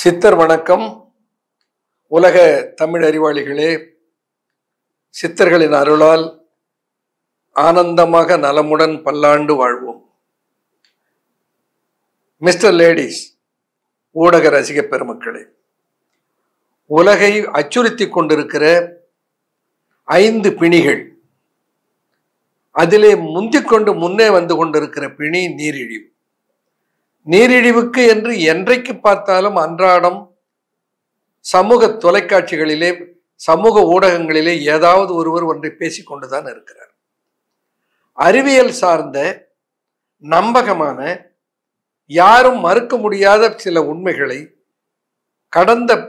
சித்தர் வணக்கம். உலக தமிழ் அறிவாளிகளே, சித்தர்களின் அருளால் ஆனந்தமாக நலமுடன் பல்லாண்டு வாழ்வோம். மிஸ்டர் லேடிஸ், ஊடக ரசிக பெருமக்களே, உலகை அச்சுறுத்தி கொண்டிருக்கிற 5 பிணிகள், அதிலே முந்திக்கொண்டு முன்னே வந்து கொண்டிருக்கிற பிணி நீரிழிவு. நீரிழிவுக்கு என்று என்றைக்கு பார்த்தாலும் அன்றாடம் சமூக தொலைக்காட்சிகளிலே, சமூக ஊடகங்களிலே ஏதாவது ஒருவர் ஒன்றை பேசிக்கொண்டுதான் இருக்கிறார். அறிவியல் சார்ந்த நம்பகமான, யாரும் மறுக்க முடியாத சில உண்மைகளை கடந்த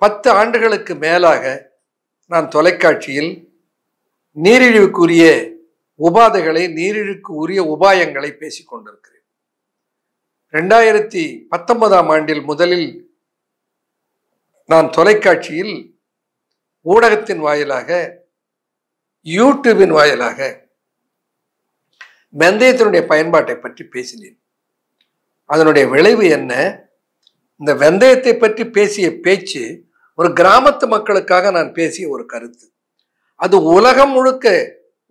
10 ஆண்டுகளுக்கு மேலாக நான் தொலைக்காட்சியில் நீரிழிவுக்குரிய உபாதைகளை, நீரிழிவுக்கு உரிய உபாயங்களை பேசிக்கொண்டிருக்கிறேன். 2019ஆம் ஆண்டில் முதலில் நான் தொலைக்காட்சியில், ஊடகத்தின் வாயிலாக, யூடியூபின் வாயிலாக வெந்தயத்தினுடைய பயன்பாட்டை பற்றி பேசினேன். அதனுடைய விளைவு என்ன? இந்த வெந்தயத்தை பற்றி பேசிய பேச்சு ஒரு கிராமத்து மக்களுக்காக நான் பேசிய ஒரு கருத்து. அது உலகம் முழுக்க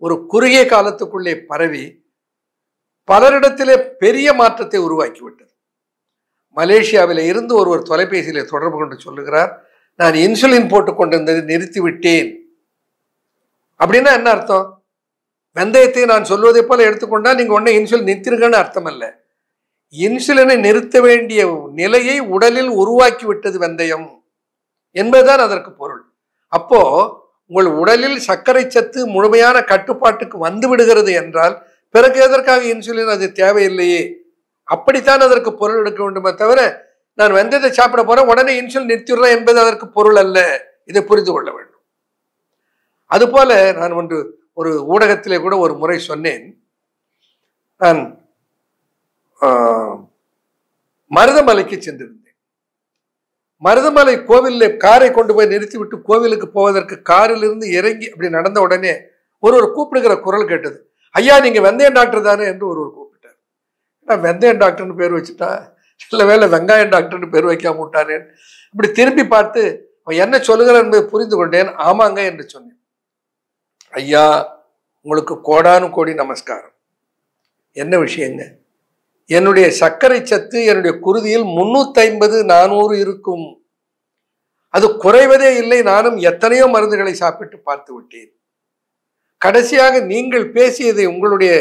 ஒரு குறுகிய காலத்துக்குள்ளே பரவி பலரிடத்திலே பெரிய மாற்றத்தை உருவாக்கிவிட்டது. மலேசியாவில் இருந்து ஒருவர் தொலைபேசியிலே தொடர்பு கொண்டு சொல்லுகிறார், நான் இன்சுலின் போட்டுக் கொண்டிருந்ததை நிறுத்திவிட்டேன். அப்படின்னா என்ன அர்த்தம்? வெந்தயத்தை நான் சொல்வதை போல எடுத்துக்கொண்டால் நீங்க உடனே இன்சுலின் நிறுத்திருங்கன்னு அர்த்தம் அல்ல. இன்சுலினை நிறுத்த வேண்டிய நிலையை உடலில் உருவாக்கி விட்டது வெந்தயம் என்பதுதான் அதற்கு பொருள். அப்போ உங்கள் உடலில் சர்க்கரை சத்து முழுமையான கட்டுப்பாட்டுக்கு வந்து விடுகிறது என்றால் பிறகு எதற்காக இன்சுலின்? அது தேவையில்லையே. அப்படித்தான் அதற்கு பொருள் எடுக்க வேண்டுமே தவிர, நான் வெந்தயத்தை சாப்பிட போறேன் உடனே இன்சுலின் நிறுத்திடுறேன் என்பது அதற்கு பொருள் அல்ல. இதை புரிந்து கொள்ள வேண்டும். அதுபோல நான் ஒரு ஊடகத்திலே கூட ஒரு முறை சொன்னேன், நான் மருதமலைக்கு சென்றிருந்தேன். மருதமலை கோவிலில் காரை கொண்டு போய் நிறுத்திவிட்டு கோவிலுக்கு போவதற்கு காரிலிருந்து இறங்கி அப்படி நடந்த உடனே ஒருவர் கூப்பிடுகிற குரல் கேட்டது, ஐயா நீங்க வெந்தயம் டாக்டர் தானே என்று ஒருவர் கூப்பிட்டார். நான் வெந்தயம் டாக்டர்னு பேர் வச்சுட்டா, சில வேலை வெங்காயம் டாக்டர்னு பேர் வைக்காம விட்டானேன். இப்படி திரும்பி பார்த்து அவன் என்ன சொல்லுகிறான் என்பதை புரிந்து கொண்டேன். ஆமாங்க என்று சொன்னேன். ஐயா உங்களுக்கு கோடானு கோடி நமஸ்காரம். என்ன விஷயங்க? என்னுடைய சர்க்கரை சத்து என்னுடைய குருதியில் 350-400 இருக்கும். அது குறைவதே இல்லை. நானும் எத்தனையோ மருந்துகளை சாப்பிட்டு பார்த்து விட்டேன். கடைசியாக நீங்கள் பேசியதை, உங்களுடைய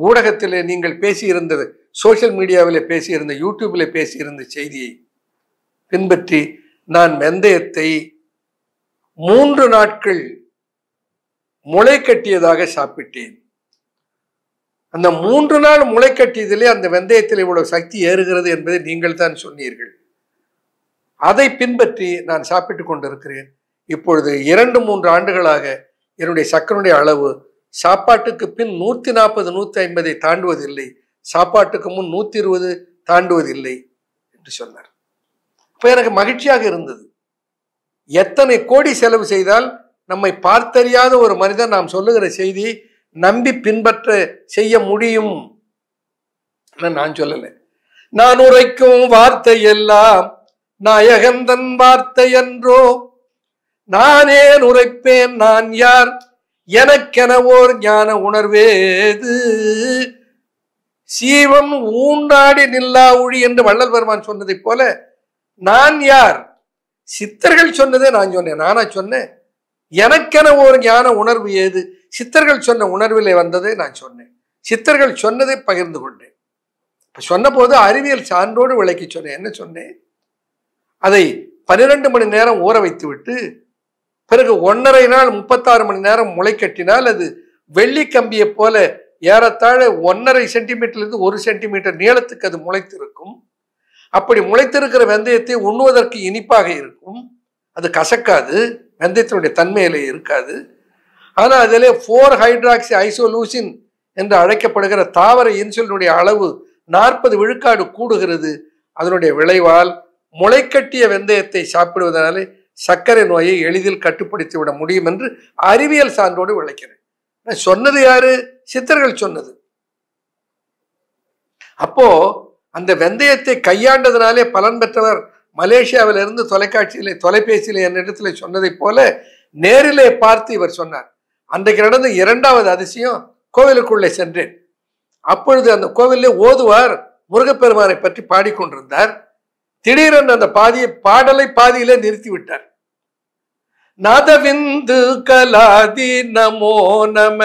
ஊடகத்திலே நீங்கள் பேசியிருந்தது, சோசியல் மீடியாவிலே பேசியிருந்த, யூடியூபில் பேசியிருந்த செய்தியை பின்பற்றி நான் வெந்தயத்தை 3 நாட்கள் முளை கட்டியதாக சாப்பிட்டேன். அந்த 3 நாள் முளை கட்டியதிலே அந்த வெந்தயத்தில் இவ்வளவு சக்தி ஏறுகிறது என்பதை நீங்கள் தான் சொன்னீர்கள். அதை பின்பற்றி நான் சாப்பிட்டு கொண்டிருக்கிறேன். இப்பொழுது 2-3 ஆண்டுகளாக என்னுடைய சர்க்கரையுடைய அளவு சாப்பாட்டுக்கு பின் 140-150 தாண்டுவதில்லை, சாப்பாட்டுக்கு முன் 120 தாண்டுவதில்லை என்று சொன்னார். இப்ப எனக்கு மகிழ்ச்சியாக இருந்தது. எத்தனை கோடி செலவு செய்தால் நம்மை பார்த்தறியாத ஒரு மனிதன் நாம் சொல்லுகிற செய்தியை நம்பி பின்பற்ற செய்ய முடியும்? நான் சொல்லல. நான் உரைக்கும் வார்த்தை எல்லாம் நாயகந்தன் வார்த்தை என்றோ, நானே உரைப்பேன் நான் யார், எனக்கென ஓர் ஞான உணர்வேது, சீவம் ஊண்டாடி நில்லா ஒழி என்று வள்ளல் பெருமான் சொன்னதை போல நான் யார்? சித்தர்கள் சொன்னதே நான் சொன்னேன். நானா சொன்னேன்? எனக்கென ஒரு ஞான உணர்வு ஏது? சித்தர்கள் சொன்ன உணர்விலே வந்ததை நான் சொன்னேன். சித்தர்கள் சொன்னதை பகிர்ந்து கொண்டேன். சொன்ன போது அறிவியல் சான்றோடு விளக்கி சொன்னேன். என்ன சொன்னேன்? அதை 12 மணி நேரம் ஊற வைத்து விட்டு பிறகு 1.5 நாள் 36 மணி நேரம் முளை கட்டினால் அது வெள்ளி கம்பியை போல ஏறத்தாழ 1.5 சென்டிமீட்டர்லிருந்து 1 சென்டிமீட்டர் நீளத்துக்கு அது முளைத்திருக்கும். அப்படி முளைத்திருக்கிற வெந்தயத்தை உண்ணுவதற்கு இனிப்பாக இருக்கும். அது கசக்காது, வெந்தயத்தினுடைய தன்மையிலே இருக்காது. ஆனால் அதிலே 4-ஹைட்ராக்சி ஐசோலூசின் என்று அழைக்கப்படுகிற தாவர இன்சுலினுடைய அளவு 40 விழுக்காடு கூடுகிறது. அதனுடைய விளைவால் முளைக்கட்டிய வெந்தயத்தை சாப்பிடுவதனாலே சர்க்கரை நோயை எளிதில் கட்டுப்படுத்தி விட முடியும் என்று அறிவியல் சான்றோடு விளக்கிறேன். சொன்னது யாரு? சித்தர்கள் சொன்னது. அப்போ அந்த வெந்தயத்தை கையாண்டதுனாலே பலன் பெற்றவர் மலேசியாவிலிருந்து தொலைபேசியிலே என்னிடத்துல சொன்னதை போல நேரிலே பார்த்து இவர் சொன்னார். அன்றைக்கு நடந்த 2வது அதிசயம், கோவிலுக்குள்ளே சென்றேன். அப்பொழுது அந்த கோவிலே ஓதுவார் முருகப்பெருமானை பற்றி பாடிக்கொண்டிருந்தார். திடீரென்று அந்த பாடலை பாதியிலே நிறுத்தி விட்டார். நாதவிந்து கலாதி நமோ நம,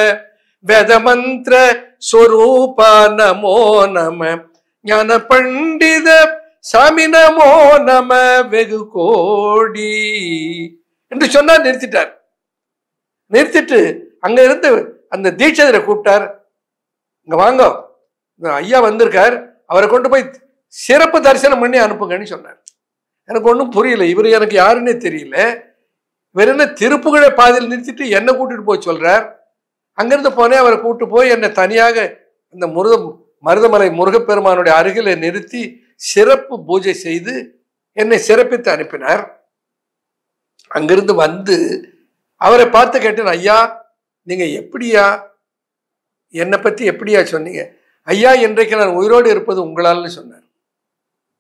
வேதமந்திர ஸ்வரூபா நமோ நம, ஞான பண்டித சாமி நமோ நம வெகு கோடி என்று சொன்னார். நிறுத்திட்டார். நிறுத்திட்டு அங்க இருந்து அந்த தீட்சிதரை கூப்பிட்டார். இங்க வாங்க, ஐயா வந்திருக்கார், அவரை கொண்டு போய் சிறப்பு தரிசனம் பண்ணி அனுப்புங்கன்னு சொன்னார். எனக்கு ஒன்றும் புரியல, இவர் எனக்கு யாருன்னே தெரியல. இவர் என்ன திருப்புகழை பாதையில் நிறுத்திட்டு என்னை கூட்டிட்டு போய் சொல்றார். அங்கிருந்து போனேன், அவரை கூப்பிட்டு போய் என்னை தனியாக இந்த மருதமலை முருகப்பெருமானுடைய அருகில நிறுத்தி சிறப்பு பூஜை செய்து என்னை சிறப்பித்து அனுப்பினார். அங்கிருந்து வந்து அவரை பார்த்து கேட்டேன், ஐயா நீங்க எப்படியா என்னை பத்தி எப்படியா சொன்னீங்க? ஐயா இன்றைக்கு நான் உயிரோடு இருப்பது உங்களால்னு சொன்னார்.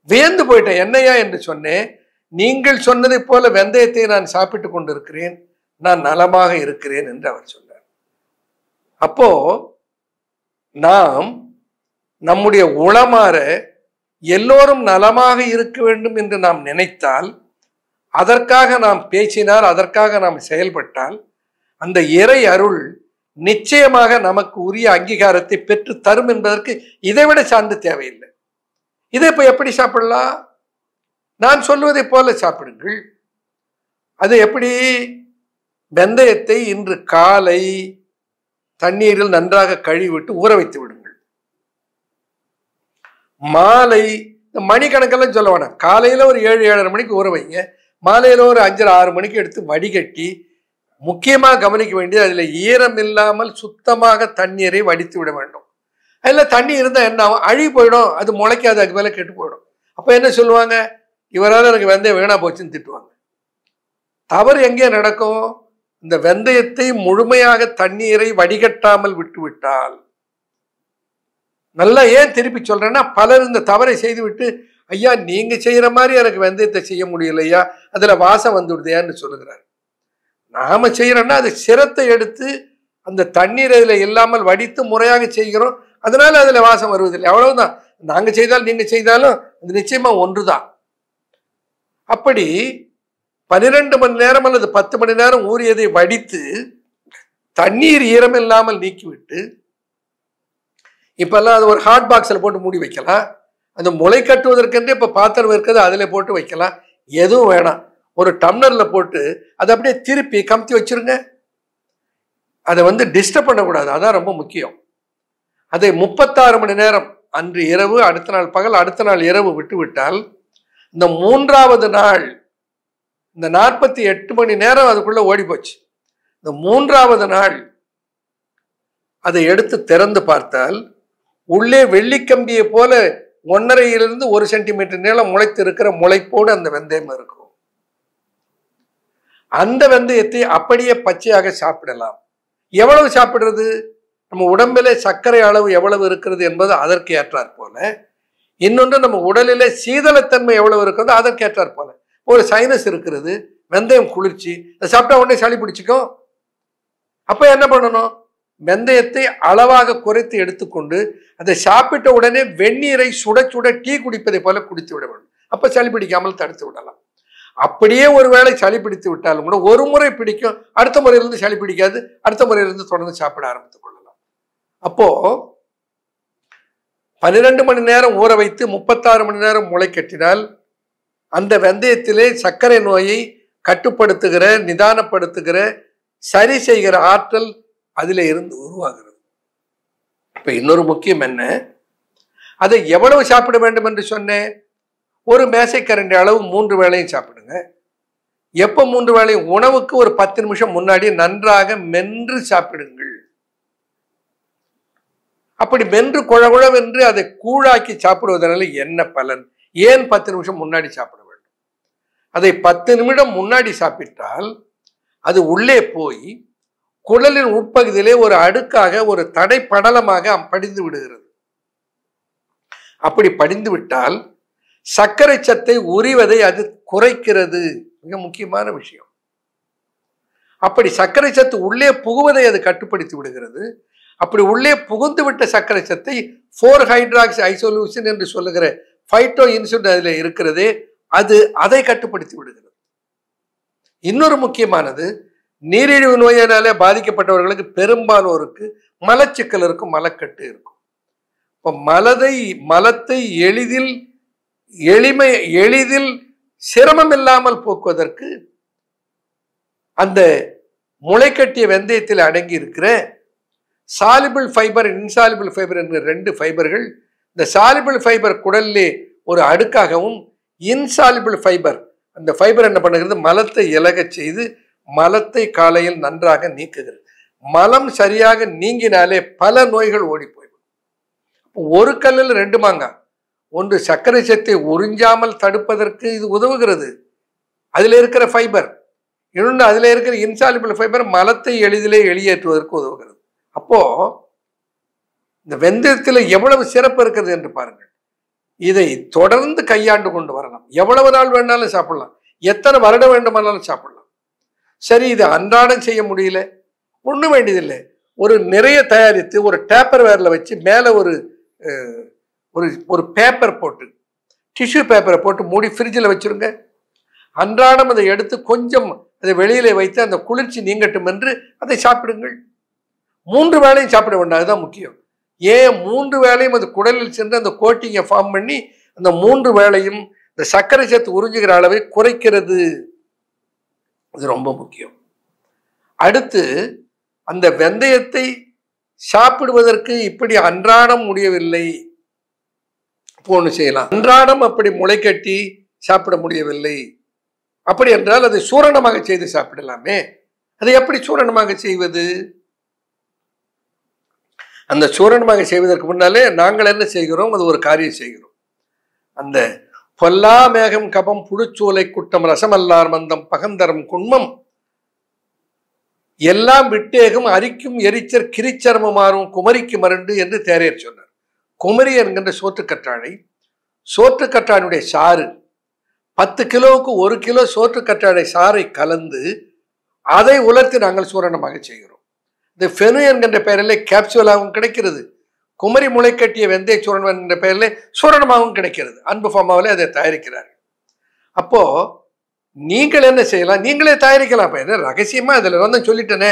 வியந்து போயிட்டேன். என்னையா என்று சொன்னேன். நீங்கள் சொன்னதை போல வெந்தயத்தை நான் சாப்பிட்டு கொண்டிருக்கிறேன், நான் நலமாக இருக்கிறேன் என்று அவர் சொன்னார். அப்போ நாம் நம்முடைய உளமாற எல்லோரும் நலமாக இருக்க வேண்டும் என்று நாம் நினைத்தால், அதற்காக நாம் பேசினால், அதற்காக நாம் செயல்பட்டால், அந்த இறை அருள் நிச்சயமாக நமக்கு உரிய அங்கீகாரத்தை பெற்று தரும் என்பதற்கு இதைவிட சார்ந்து தேவையில்லை. இதை இப்ப எப்படி சாப்பிடலாம்? நான் சொல்வதை போல சாப்பிடுங்கள். அது எப்படி? வெந்தயத்தை இன்று காலை தண்ணீரில் நன்றாக கழுவிவிட்டு ஊற வைத்து விடுங்கள். மாலை மணிக்கணக்கெல்லாம் சொல்ல வேணாம், காலையில ஒரு 7-7:30 மணிக்கு ஊற வைங்க. மாலையில ஒரு 5-6 மணிக்கு எடுத்து வடிகட்டி, முக்கியமாக கவனிக்க வேண்டியது அதுல ஈரம் இல்லாமல் சுத்தமாக தண்ணீரை வடித்து விட வேண்டும். அதுல தண்ணி இருந்தா என்ன ஆகும்? அழுகி போயிடும், அது முளைக்காது, அதுக்கு மேல கெட்டு போயிடும். அப்ப என்ன சொல்லுவாங்க? இவரால் எனக்கு வெந்தயம் வீணா போச்சுன்னு திட்டுவாங்க. தவறு எங்கே நடக்கும்? இந்த வெந்தயத்தை முழுமையாக தண்ணீரை வடிகட்டாமல் விட்டுவிட்டால், நல்லா ஏன் திருப்பி சொல்றேன்னா, பலர் இந்த தவறை செய்து விட்டு, ஐயா நீங்க செய்யற மாதிரி எனக்கு வெந்தயத்தை செய்ய முடியலையா, அதுல வாசம் வந்துடுதையான்னு சொல்லுகிறார். நாம செய்யறோம்னா அது சிரத்தை எடுத்து அந்த தண்ணீர் அதுல இல்லாமல் வடித்து முறையாக செய்கிறோம், அதனால அதுல வாசம் வருவதில்லை, அவ்வளவுதான். நாங்க செய்தாலும் நீங்க செய்தாலும் அது நிச்சயமா ஒன்றுதான். அப்படி 12 மணி நேரம் அல்லது 10 மணி நேரம் ஊறியதை வடித்து தண்ணீர் ஈரம் இல்லாமல் நீக்கிவிட்டு, இப்பெல்லாம் அது ஒரு ஹாட் பாக்ஸில் போட்டு மூடி வைக்கலாம். அந்த முளை கட்டுவதற்கென்றே இப்போ பாத்திரம் இருக்கிறது, அதில் போட்டு வைக்கலாம். எதுவும் வேணாம், ஒரு டம்ளர்ல போட்டு அதை அப்படியே திருப்பி கமுத்தி வச்சிருங்க. அதை டிஸ்டர்ப் பண்ணக்கூடாது, அதான் ரொம்ப முக்கியம். அதை 36 மணி நேரம், அன்று இரவு, அடுத்த நாள் பகல், அடுத்த நாள் இரவு விட்டு விட்டால், இந்த 3வது நாள் இந்த 48 மணி நேரம் அதுக்குள்ள ஓடி போச்சு. இந்த 3வது நாள் அதை எடுத்து திறந்து பார்த்தால், உள்ளே வெள்ளிக்கம்பியை போல 1.5 to 1 சென்டிமீட்டர் நீளம் முளைத்து இருக்கிற முளைப்போடு அந்த வெந்தயம் இருக்கும். அந்த வெந்தயத்தை அப்படியே பச்சையாக சாப்பிடலாம். எவ்வளவு சாப்பிடுறது? நம்ம உடம்பிலே சர்க்கரை அளவு எவ்வளவு இருக்கிறது என்பது அதற்கு ஏற்றாற் போல, இன்னொன்று நம்ம உடலிலே சீதளத்தன்மை எவ்வளவு இருக்கிறது அதற்கு ஏற்றாற் போல. ஒரு சைனஸ் இருக்கிறது, வெந்தயம் குளிர்ச்சி, அதை சாப்பிட்டா உடனே சளி பிடிச்சிக்கும். அப்ப என்ன பண்ணணும்? வெந்தயத்தை அளவாக குறைத்து எடுத்துக்கொண்டு அதை சாப்பிட்ட உடனே வெந்நீரை சுட சுட டீ குடிப்பதை போல குடித்து விட வேண்டும். அப்ப சளி பிடிக்காமல் தடுத்து விடலாம். அப்படியே ஒருவேளை சளி பிடித்து விட்டாலும் கூட ஒரு முறை பிடிக்கும், அடுத்த முறையிலிருந்து சளி பிடிக்காது, அடுத்த முறையிலிருந்து தொடர்ந்து சாப்பிட ஆரம்பித்துக் கொள்ளலாம். அப்போ 12 மணி நேரம் ஊற வைத்து 36 மணி நேரம் முளை கட்டினால், அந்த வெந்தயத்திலே சர்க்கரை நோயை கட்டுப்படுத்துகிற, நிதானப்படுத்துகிற, சரி செய்கிற ஆற்றல் அதிலே இருந்து உருவாகிறது. இப்ப இன்னொரு முக்கியம் என்ன, அதை எவ்வளவு சாப்பிட வேண்டும் என்று சொன்னேன்? ஒரு மேசைக்கரண்டி அளவு 3 வேளையும் சாப்பிடுங்க. எப்ப 3 வேளையும்? உணவுக்கு ஒரு 10 நிமிஷம் முன்னாடி நன்றாக மென்று சாப்பிடுங்கள். அப்படி மென்று குழகுழவென்று அதை கூழாக்கி சாப்பிடுவதனால என்ன பலன்? ஏன் 10 நிமிஷம் முன்னாடி சாப்பிட வேண்டும்? அதை 10 நிமிடம் முன்னாடி சாப்பிட்டால் அது உள்ளே போய் குடலின் உட்பகுதியிலே ஒரு அடுக்காக, ஒரு தடை படலமாக படிந்து விடுகிறது. அப்படி படிந்து விட்டால் சர்க்கரை சத்தை உரிவதை அது குறைக்கிறது. மிக முக்கியமான விஷயம். அப்படி சர்க்கரை சத்து உள்ளே புகுவதை அது கட்டுப்படுத்தி விடுகிறது. அப்படி உள்ளே புகுந்து விட்ட சர்க்கரை சத்தை 4-ஹைட்ராக்சி ஐசோலூசின் என்று சொல்லுகிற ஃபைட்டோ இன்சுலின் அதில் இருக்கிறதே, அது அதை கட்டுப்படுத்தி விடுகிறது. இன்னொரு முக்கியமானது, நீரிழிவு நோயினாலே பாதிக்கப்பட்டவர்களுக்கு பெரும்பாலோருக்கு மலச்சிக்கல் இருக்கும், மலக்கட்டு இருக்கும். இப்போ மலத்தை எளிதில் சிரமம் இல்லாமல் போக்குவதற்கு அந்த முளைக்கட்டிய வெந்தயத்தில் அடங்கி இருக்கிற சாலிபிள் ஃபைபர், இன்சாலிபிள் ஃபைபர் என்கிற 2 ஃபைபர்கள், இந்த சாலிபிள் ஃபைபர் குடல்லே ஒரு அடுக்காகவும், இன்சாலிபிள் ஃபைபர் அந்த ஃபைபர் என்ன பண்ணுகிறது, மலத்தை இலகச் செய்து மலத்தை காலையில் நன்றாக நீக்குகிறது. மலம் சரியாக நீங்கினாலே பல நோய்கள் ஓடி போய்விடும். ஒரு கல்லில் 2 மாங்காய். ஒன்று சர்க்கரை சத்தை உறிஞ்சாமல் தடுப்பதற்கு இது உதவுகிறது, அதில் இருக்கிற ஃபைபர். இன்னொன்று அதில் இருக்கிற இன்சாலிபிள் ஃபைபர் மலத்தை எளிதிலே வெளியேற்றுவதற்கு உதவுகிறது. அப்போ இந்த வெந்தயத்தில் எவ்வளவு சிறப்பு இருக்கிறது என்று பாருங்கள். இதை தொடர்ந்து கையாண்டு கொண்டு வரலாம். எவ்வளவு நாள் வேணாலும் சாப்பிடலாம், எத்தனை வருடம் வேண்டுமானாலும் சாப்பிடலாம். சரி, இது அன்றாடம் செய்ய முடியல, ஒன்றும் வேண்டியதில்லை. ஒரு நிறைய தயாரித்து ஒரு டேப்பர் வேரில் வச்சு மேலே ஒரு பேப்பர் போட்டு, டிஷ்யூ பேப்பரை போட்டு மூடி ஃப்ரிட்ஜில் வச்சுருங்க. அன்றாடம் அதை எடுத்து கொஞ்சம் அதை வெளியிலே வைத்து அந்த குளிர்ச்சி நீங்கட்டும் என்று அதை சாப்பிடுங்கள். 3 வேளையும் சாப்பிட வேண்டாம், அதுதான் முக்கியம். ஏன் 3 வேளையும் அது குடலில் சென்று அந்த கோட்டிங்கை ஃபார்ம் பண்ணி அந்த 3 வேளையும் இந்த சர்க்கரை சத்து உறிஞ்சுகிற அளவை குறைக்கிறது. அது ரொம்ப முக்கியம். அடுத்து, அந்த வெந்தயத்தை சாப்பிடுவதற்கு இப்படி அன்றாடம் முடியவில்லை, ஒன்று செய்யலாம். அன்றாடம் அப்படி முளைக்கட்டி சாப்பிட முடியவில்லை, அப்படி என்றால் அதை சூரணமாக செய்து சாப்பிடலாமே. அதை எப்படி சூரணமாக செய்வது? அந்த சூரணமாக செய்வதற்கு முன்னாலே நாங்கள் என்ன செய்கிறோம், அது ஒரு காரியம் செய்கிறோம். அந்த பொல்லா மேகம் கபம் புழுச்சூலை குட்டம் ரசமல்லார் மந்தம் பகந்தரம் குன்மம் எல்லாம் விட்டேகும் அரிக்கும் எரிச்சர் கிரிச்சரமுமாறும் குமரிக்கு மருண்டு என்று தேரையர் சொன்னார். குமரி என்கின்ற சோற்றுக்கற்றானுடைய சாறு 10 கிலோவுக்கு 1 கிலோ சோற்றுக்கற்றாழை சாறை கலந்து அதை உலர்த்தி நாங்கள் சூரணமாக செய்கிறோம். இந்த ஃபெனு என்கின்ற பெயரிலே கேப்சூலாகவும் கிடைக்கிறது, குமரி முளைக்கட்டிய வெந்தய சூரணம் என்கின்ற பெயரிலே சூரணமாகவும் கிடைக்கிறது. அன்பு ஃபார்மாவிலே அதை தயாரிக்கிறார்கள். அப்போ நீங்கள் என்ன செய்யலாம், நீங்களே தயாரிக்கலாம். என்ன ரகசியமா அதில் வந்து சொல்லிட்டேனே,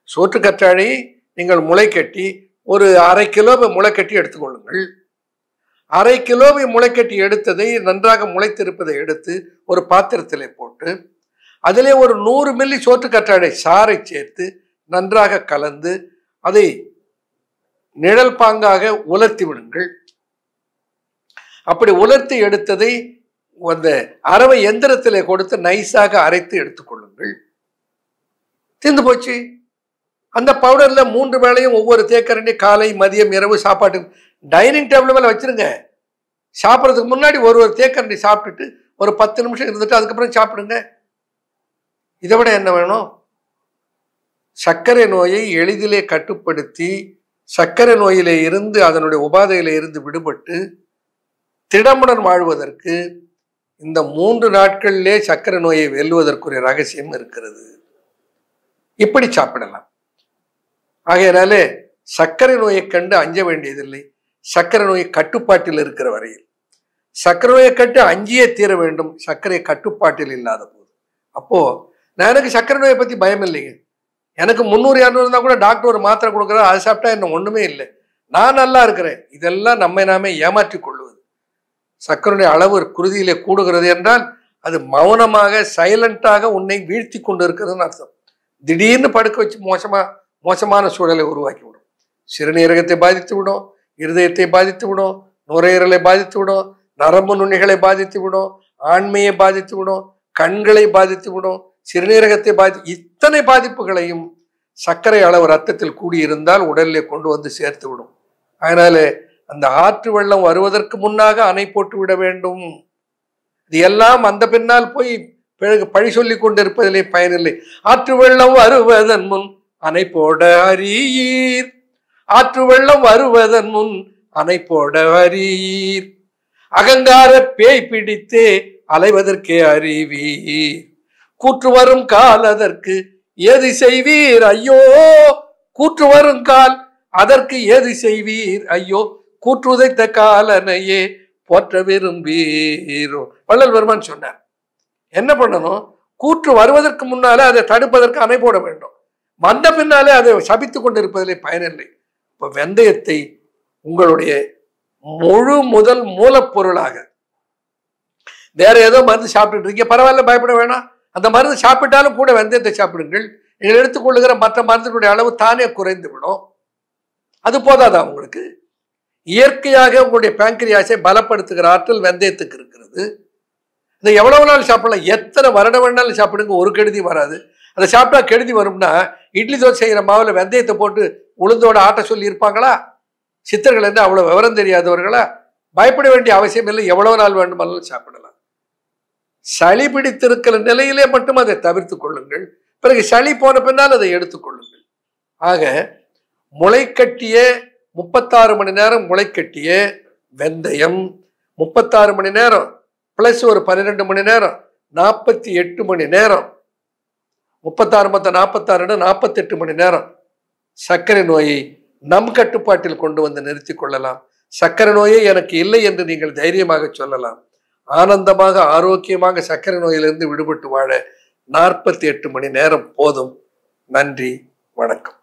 சோற்றுக்கற்றாழை நீங்கள் முளைக்கட்டி ஒரு 1/2 கிலோ முளைக்கட்டி எடுத்துக்கொள்ளுங்கள். 1/2 கிலோவை முளைக்கட்டி எடுத்ததை, நன்றாக முளைத்திருப்பதை எடுத்து ஒரு பாத்திரத்திலே போட்டு அதிலே ஒரு 100 மில்லி சோற்றுக்கற்றாழை சாறை சேர்த்து நன்றாக கலந்து அதை நிழல் பாங்காக உலர்த்தி விடுங்கள். அப்படி உலர்த்தி எடுத்ததை அந்த அரவை எந்திரத்திலே கொடுத்து நைஸாக அரைத்து எடுத்துக்கொள்ளுங்கள். தீர்ந்து போச்சு. அந்த பவுடர்ல 3 வேளையும் ஒவ்வொரு தேக்கரண்டி காலை மதியம் இரவு சாப்பாட்டு டைனிங் டேபிள் மேல வச்சிருங்க. சாப்பிட்றதுக்கு முன்னாடி ஒரு தேக்கரண்டி சாப்பிட்டுட்டு ஒரு 10 நிமிஷம் இருந்துட்டு அதுக்கப்புறம் சாப்பிடுங்க. இதை விட என்ன வேணும்? சர்க்கரை நோயை எளிதிலே கட்டுப்படுத்தி சர்க்கரை நோயிலே இருந்து அதனுடைய உபாதையிலே இருந்து விடுபட்டு திடமுடன் வாழ்வதற்கு இந்த 3 நாட்களிலே சர்க்கரை நோயை வெல்லுவதற்குரிய ரகசியம் இருக்கிறது. இப்படி சாப்பிடலாம். ஆகையினாலே சர்க்கரை நோயை கண்டு அஞ்ச வேண்டியதில்லை. சர்க்கரை நோய் கட்டுப்பாட்டில் இருக்கிற வரையில். சர்க்கரை நோயை கண்டு அஞ்சியே தீர வேண்டும், சர்க்கரை கட்டுப்பாட்டில் இல்லாத போது. அப்போ எனக்கு சர்க்கரை நோயை பத்தி பயம் இல்லைங்க. எனக்கு 300-200 இருந்தா கூட டாக்டர் ஒரு மாத்திரை கொடுக்குறாரு, அதை சாப்பிட்டா என்ன ஒண்ணுமே இல்லை, நான் நல்லா இருக்கிறேன். இதெல்லாம் நம்மை நாமே ஏமாற்றி கொள்வது. சர்க்கரையுடைய அளவு குருதியிலே கூடுகிறது என்றால் அது மௌனமாக சைலண்டாக உன்னை வீழ்த்தி கொண்டு இருக்கிறதுன்னு அர்த்தம். திடீர்னு படுக்க வச்சு மோசமான சூழலை உருவாக்கி விடும். சிறுநீரகத்தை பாதித்து விடும், இருதயத்தை பாதித்து விடும், நுரையீரலை பாதித்து விடும், நரம்பு நுண்ணிகளை பாதித்து விடும், ஆண்மையை பாதித்து விடும், கண்களை பாதித்து விடும், சிறுநீரகத்தை இத்தனை பாதிப்புகளையும் சர்க்கரை அளவு ரத்தத்தில் கூடியிருந்தால் உடலிலே கொண்டு வந்து சேர்த்து விடும். அதனால அந்த ஆற்று வெள்ளம் வருவதற்கு முன்னாக அணை போட்டு விட வேண்டும். இது எல்லாம் அந்த பின்னால் போய் பழி சொல்லி கொண்டிருப்பதிலே பயனில்லை. ஆற்று வெள்ளம் வருவதன் முன் அணை போட அறியீர், ஆற்று வெள்ளம் வருவதன் முன் அணை போட வரீர். அகங்கார பேய் பிடித்தே அலைவதற்கே அறிவீர். கூற்று வரும் கால் அதற்கு ஏது செய்வீர் ஐயோ. கூற்று வரும் கால் அதற்கு ஏது செய்வீர் ஐயோ. கூற்று உதைத்த காலனையே போற்ற விரும்பீரோ. வள்ளல் பெருமான் சொன்னார். என்ன பண்ணணும்? கூற்று வருவதற்கு முன்னாலே அதை தடுப்பதற்கு அணை போட வேண்டும். வந்த பின்னாலே அதை சபித்துக் கொண்டிருப்பதிலே பயனில்லை. இப்ப வெந்தயத்தை உங்களுடைய முதல் மூலப்பொருளாக, வேற ஏதோ மருந்து சாப்பிட்டு இருக்கீங்க, பரவாயில்ல, பயப்பட வேணாம். அந்த மருந்து சாப்பிட்டாலும் கூட வெந்தயத்தை சாப்பிடுங்கள். நீங்கள் எடுத்துக்கொள்ளுகிற மற்ற மருந்துடைய அளவு தானே குறைந்து விடும். அது போதாதா உங்களுக்கு? இயற்கையாக உங்களுடைய பேங்க்ரியாஸை பலப்படுத்துகிற ஆற்றல் வெந்தயத்துக்கு இருக்கிறது. இதை எவ்வளவு நாள் சாப்பிடலாம், எத்தனை வருடம் வேணாலும் சாப்பிடுங்க, ஒரு கெடுதி வராது. அதை சாப்பிட்டா கெடுதி வரும்னா இட்லி தோசை செய்கிற மாவில் வெந்தயத்தை போட்டு உளுந்தோட ஆட்ட சொல்லி இருப்பாங்களா? சித்தர்கள் என்ன அவ்வளோ விவரம் தெரியாதவர்களா? பயப்பட வேண்டிய அவசியம் இல்லை. எவ்வளவு நாள் வேண்டுமானாலும் சாப்பிடலாம். சளி பிடித்திருக்கிற நிலையிலே மட்டும் அதை தவிர்த்து கொள்ளுங்கள். பிறகு சளி போன பின்னால் அதை எடுத்துக்கொள்ளுங்கள். ஆக முளைக்கட்டிய 36 மணி நேரம் முளைக்கட்டிய வெந்தயம், 36 மணி நேரம் பிளஸ் ஒரு 12 மணி நேரம், 48 மணி நேரம், 36 மொத்தம் 46 48 மணி நேரம் சர்க்கரை நோயை நம் கட்டுப்பாட்டில் கொண்டு வந்து நிறுத்தி கொள்ளலாம். சர்க்கரை நோயே எனக்கு இல்லை என்று நீங்கள் தைரியமாக சொல்லலாம். ஆனந்தமாக ஆரோக்கியமாக சர்க்கரை நோயிலிருந்து விடுபட்டு வாழ 48 மணி நேரம் போதும். நன்றி, வணக்கம்.